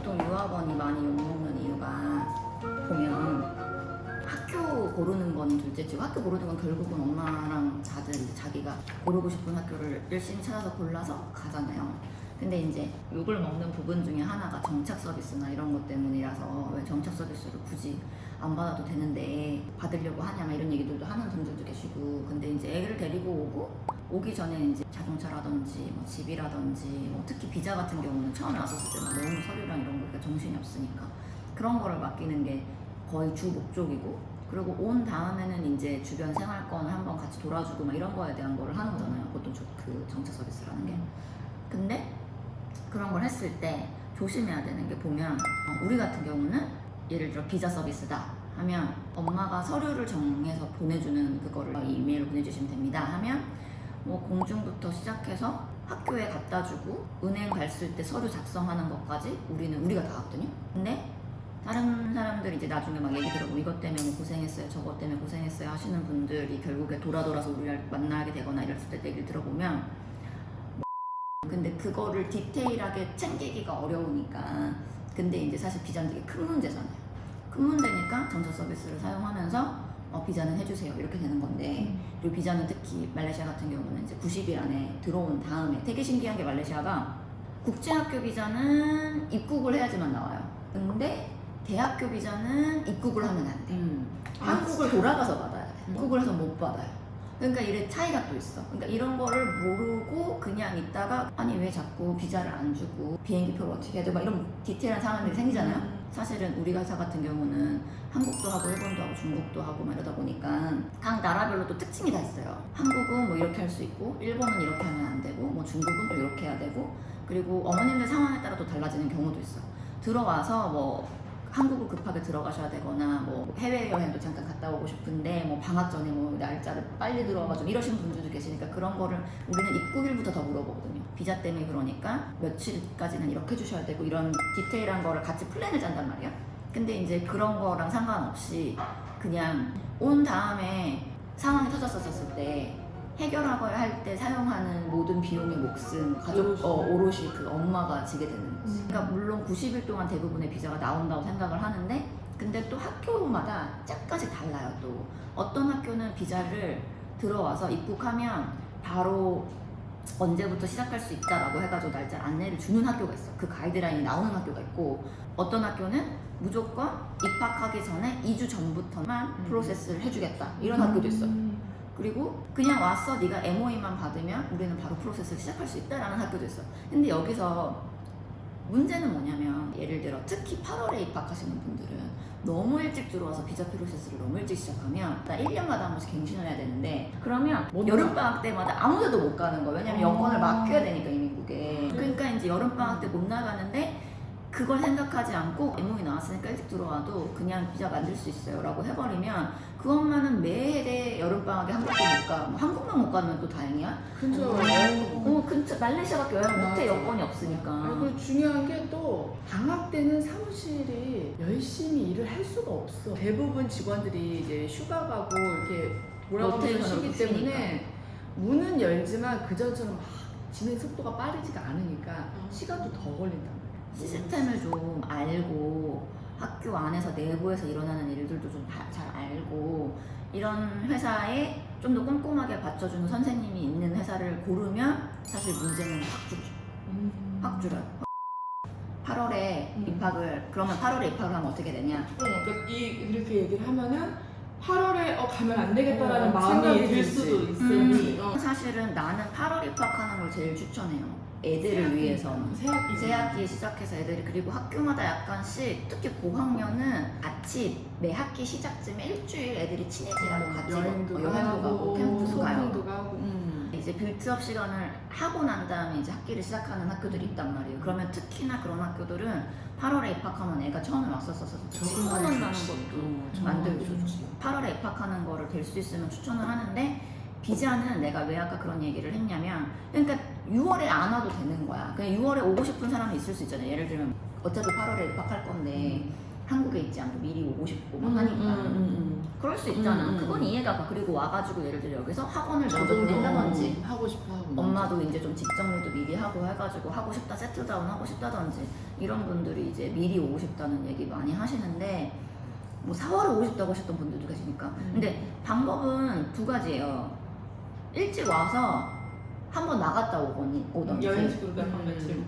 보통 유학원이 많이 욕먹는 이유가 보면 학교 고르는 건 둘째치고 학교 고르는 건 결국은 엄마랑 자기가 고르고 싶은 학교를 열심히 찾아서 골라서 가잖아요. 근데 이제 욕을 먹는 부분 중에 하나가 정착 서비스나 이런 것 때문이라서 왜 정착 서비스를 굳이 안 받아도 되는데 받으려고 하냐 막 이런 얘기들도 하는 분들도 계시고. 근데 이제 애를 데리고 오기 전에 이제 자동차라든지 뭐 집이라든지 뭐 특히 비자 같은 경우는 처음에 왔었을 때는 너무 서류랑 이런 거 정신이 없으니까 그런 거를 맡기는 게 거의 주 목적이고, 그리고 온 다음에는 이제 주변 생활권을 한번 같이 돌아주고 막 이런 거에 대한 거를 하는 거잖아요. 보통 그 정착 서비스라는 게. 근데 그런 걸 했을 때 조심해야 되는 게 보면 우리 같은 경우는 예를 들어 비자 서비스다 하면 엄마가 서류를 정해서 보내주는 그거를 이메일로 보내주시면 됩니다 하면 뭐 공중부터 시작해서 학교에 갖다 주고 은행 갔을 때 서류 작성하는 것까지 우리가 다 하거든요. 근데 다른 사람들이 이제 나중에 막 얘기 들어보고 이것 때문에 뭐 고생했어요 저것 때문에 고생했어요 하시는 분들이 결국에 돌아서 우리를 만나게 되거나 이랬을 때 얘기를 들어보면 근데 그거를 디테일하게 챙기기가 어려우니까. 근데 이제 사실 비자는 되게 큰 문제잖아요. 큰 문제니까 정착 서비스를 사용하면서 비자는 해주세요 이렇게 되는 건데, 그리고 비자는 특히 말레이시아 같은 경우는 이제 90일 안에 들어온 다음에 되게 신기한 게 말레이시아가 국제학교 비자는 입국을 해야지만 나와요. 근데 대학교 비자는 입국을 하면 안 돼. 한국을 돌아가서 받아야 돼. 입국을 해서 못 받아요. 그러니까 이래 차이가 또 있어. 그러니까 이런 거를 모르고 그냥 있다가 아니 왜 자꾸 비자를 안 주고 비행기표를 어떻게 해야 돼? 막 이런 디테일한 상황들이 생기잖아요. 사실은 우리 회사 같은 경우는 한국도 하고 일본도 하고 중국도 하고 막 이러다 보니까 각 나라별로 또 특징이 다 있어요. 한국은 뭐 이렇게 할 수 있고 일본은 이렇게 하면 안 되고 뭐 중국은 또 이렇게 해야 되고, 그리고 어머님들 상황에 따라 또 달라지는 경우도 있어. 들어와서 뭐 한국을 급하게 들어가셔야 되거나 뭐 해외여행도 잠깐 갔다 오고 싶은데 뭐 방학 전에 뭐 날짜를 빨리 들어가지고 이러시는 분들도 계시니까 그런 거를 우리는 입국일부터 더 물어보거든요. 비자 때문에 그러니까 며칠까지는 이렇게 해주셔야 되고 이런 디테일한 거를 같이 플랜을 짠단 말이야. 근데 이제 그런 거랑 상관없이 그냥 온 다음에 상황이 터졌었을 때 해결하고야 할 때 사용하는 모든 비용의 몫은 가족 오롯이 그 엄마가 지게 되는 거지. 그러니까 물론 90일 동안 대부분의 비자가 나온다고 생각을 하는데, 근데 또 학교마다 짝까지 달라요. 또 어떤 학교는 비자를 들어와서 입국하면 바로 언제부터 시작할 수 있다라고 해가지고 날짜 안내를 주는 학교가 있어. 그 가이드라인이 나오는 학교가 있고, 어떤 학교는 무조건 입학하기 전에 2주 전부터만 프로세스를 해주겠다 이런 학교도 있어. 그리고 그냥 와서 네가 MOE만 받으면 우리는 바로 프로세스를 시작할 수 있다라는 학교도 있어. 근데 여기서 문제는 뭐냐면 예를 들어 특히 8월에 입학하시는 분들은 너무 일찍 들어와서 비자 프로세스를 너무 일찍 시작하면 나 1년마다 한 번씩 갱신을 해야 되는데, 그러면 여름방학 때마다 아무 데도 못 가는 거야. 왜냐면 여권을 맡겨야 되니까 이민국에. 그러니까 이제 여름방학 때 못 나가는데 그걸 생각하지 않고 MOE 나왔으니까 일찍 들어와도 그냥 비자 만들 수 있어요 라고 해버리면 그것만은 매해 여름방학에 한국도 못 가. 뭐 한국만 못 가면 또 다행이야. 근처 근처 말레이시아밖에 여행 못해. 여권이 없으니까. 그리고 중요한 게 또 방학 때는 사무실이 열심히 일을 할 수가 없어. 대부분 직원들이 이제 휴가 가고 이렇게 돌아가면서 쉬기 때문에 문은 열지만 그전처럼 막 진행 속도가 빠르지가 않으니까 시간도 더 걸린단 말이야. 시스템을 좀 알고 학교 안에서 내부에서 일어나는 일들도 좀 잘 알고 이런 회사에 좀 더 꼼꼼하게 받쳐주는 선생님이 있는 회사를 고르면 사실 문제는 확 줄죠. 확 줄어요. 8월에 입학을, 그러면 8월에 입학을 하면 어떻게 되냐? 그러니까 이렇게 얘기를 하면은 8월에 가면 안 되겠다라는 마음이 들 수도 있으니 사실은 나는 8월 입학하는 걸 제일 추천해요. 애들을 위해서는. 새 학기에 시작해서 애들이, 그리고 학교마다 약간씩 특히 고학년은 아침 매 학기 시작쯤에 일주일 애들이 친해지라고 같이 여행도 가고 캠프도 가고. 이제 빌트업 시간을 하고 난 다음에 이제 학기를 시작하는 학교들이 있단 말이에요. 그러면 특히나 그런 학교들은 8월에 입학하면 애가 처음에 왔었어서 적응한다는 것도 만들어주죠. 8월에 입학하는 거를 될 수 있으면 추천을 하는데, 비자는 내가 왜 아까 그런 얘기를 했냐면, 그러니까 6월에 안 와도 되는 거야. 그냥 6월에 오고 싶은 사람이 있을 수 있잖아요. 예를 들면 어차피 8월에 입학할 건데 한국에 있지 않고 미리 오고 싶고 막 하니까 그럴 수 있잖아. 그건 이해가 가. 그리고 와가지고 예를 들어 여기서 학원을 먼저 보낸다든지 하고 싶어 하고 엄마도 이제 좀 직정률도 미리 하고 해가지고 하고 싶다 세트다운 하고 싶다든지 이런 분들이 이제 미리 오고 싶다는 얘기 많이 하시는데 뭐 4월에 오고 싶다고 하셨던 분들도 계시니까 근데 방법은 두 가지예요. 일찍 와서 한번 나갔다 오던지 여행식으로 약간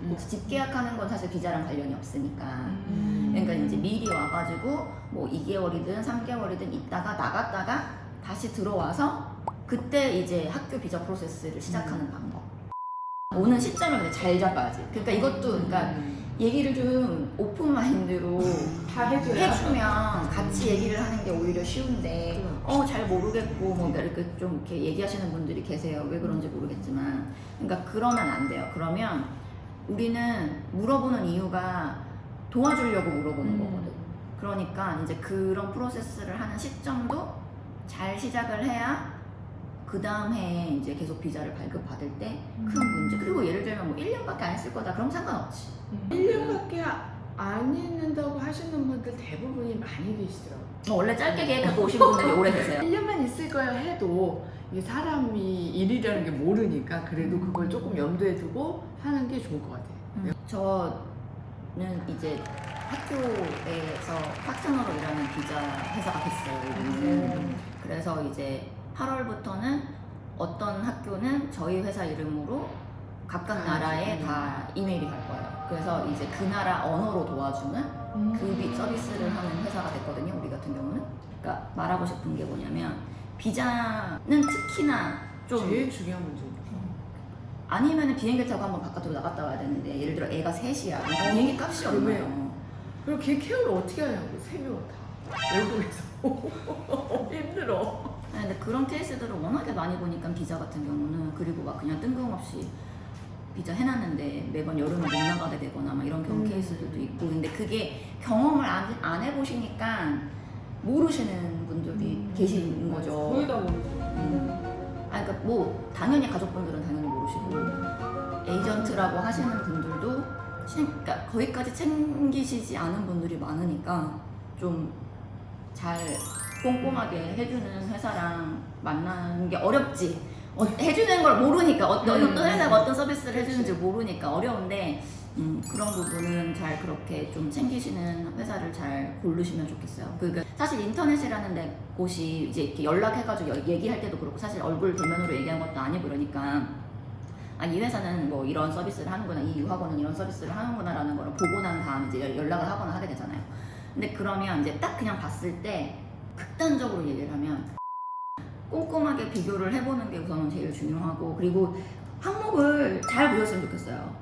같이 집 계약하는 건 사실 비자랑 관련이 없으니까 그러니까 이제 미리 와가지고 뭐 2개월이든 3개월이든 있다가 나갔다가 다시 들어와서 그때 이제 학교 비자 프로세스를 시작하는 방법. 오는 시점을 근데 잘 잡아야지. 그러니까 이것도 그러니까 얘기를 좀 오픈 마인드로 다 해줘야 해주면 같이 얘기를 하는 게 오히려 쉬운데 잘 모르겠고 뭐 이렇게 좀 이렇게 얘기하시는 분들이 계세요. 왜 그런지 모르겠지만 그러니까 그러면 안 돼요. 그러면 우리는 물어보는 이유가 도와주려고 물어보는 거거든. 그러니까 이제 그런 프로세스를 하는 시점도 잘 시작을 해야 그 다음 해에 이제 계속 비자를 발급받을 때 큰 문제. 그리고 예를 들면 뭐 1년밖에 안 했을 거다 그럼 상관없지. 1년밖에 안 있는다고 하시는 분들 대부분이 많이 계시더라고요. 원래 짧게 계획하고 오신 분들이 오래 계세요. 1년만 있을 거야 해도 이게 사람이 일이라는 게 모르니까 그래도 그걸 조금 염두에 두고 하는 게 좋을 것 같아요. 저는 이제 학교에서 파트너로 일하는 비자 회사가 됐어요. 그래서 이제 8월부터는 어떤 학교는 저희 회사 이름으로 각각 나라에 다 이메일이 갈 거예요. 그래서 이제 그 나라 언어로 도와주는 그 서비스를 하는 회사가 됐거든요. 우리 같은 경우는. 그러니까 말하고 싶은 게 뭐냐면 비자는 특히나 좀 제일 중요한 문제죠. 아니면 비행기 타고 한번 바깥으로 나갔다 와야 되는데 예를 들어 애가 셋이야. 그럼 비행기 값이 얼마예요? 그리고 걔 케어를 어떻게 하냐고 3명 다 외국에서 힘들어. 근데 그런 케이스들을 워낙에 많이 보니까 비자 같은 경우는 그리고 막 그냥 뜬금없이 비자 해놨는데 매번 여름에 못 나가게 되거나 막 이런 경우 케이스들도 있고 근데 그게 경험을 안 해보시니까 모르시는 분들이 계시는 거죠. 거의 다 모르죠. 그러니까 뭐 당연히 가족분들은 당연히 모르시고 에이전트라고 하시는 분들도 그러니까 거기까지 챙기시지 않은 분들이 많으니까 좀 잘 꼼꼼하게 해주는 회사랑 만나는 게 어렵지. 해주는 걸 모르니까 어떤 회사가 어떤 서비스를 해주는지 모르니까 어려운데 그런 부분은 잘 그렇게 좀 챙기시는 회사를 잘 고르시면 좋겠어요. 그러니까 사실 인터넷이라는 곳이 이제 이렇게 연락해가지고 얘기할 때도 그렇고 사실 얼굴 대면으로 얘기한 것도 아니고 그러니까 이 회사는 뭐 이런 서비스를 하는구나, 이 유학원은 이런 서비스를 하는구나라는 걸 보고 난 다음에 이제 연락을 하거나 하게 되잖아요. 근데 그러면 이제 딱 그냥 봤을 때 극단적으로 얘기를 하면 꼼꼼하게 비교를 해보는 게 우선은 제일 중요하고 그리고 항목을 잘 보셨으면 좋겠어요.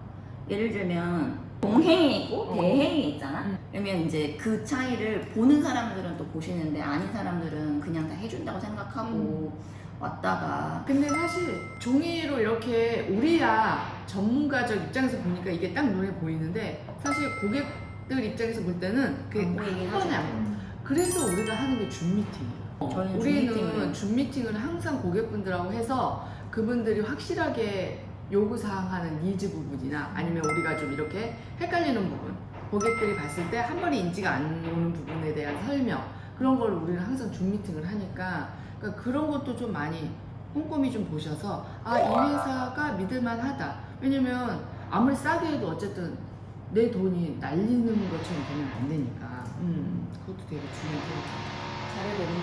예를 들면 동행이 있고 대행이 있잖아. 그러면 이제 그 차이를 보는 사람들은 또 보시는데 아닌 사람들은 그냥 다 해준다고 생각하고 왔다가 근데 사실 종이로 이렇게 우리야 전문가적 입장에서 보니까 이게 딱 눈에 보이는데 사실 고객들 입장에서 볼 때는 그게 안 보이긴 하죠. 뻔해 안 보여. 그래서 우리가 하는 게 줌 미팅이에요. 저희는 우리는 줌 미팅을 항상 고객분들하고 해서 그분들이 확실하게 요구사항하는 니즈 부분이나 아니면 우리가 좀 이렇게 헷갈리는 부분 고객들이 봤을 때 한 번에 인지가 안 오는 부분에 대한 설명 그런 걸 우리는 항상 줌 미팅을 하니까 그러니까 그런 것도 좀 많이 꼼꼼히 좀 보셔서 이 회사가 믿을만하다. 왜냐면 아무리 싸게 해도 어쨌든 내 돈이 날리는 것처럼 되면 안 되니까 그것도 되게 중요해요. 잘해보는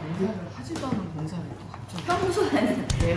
봉사를 하지도 않은 봉사를 또 갑자기 평소에는 네.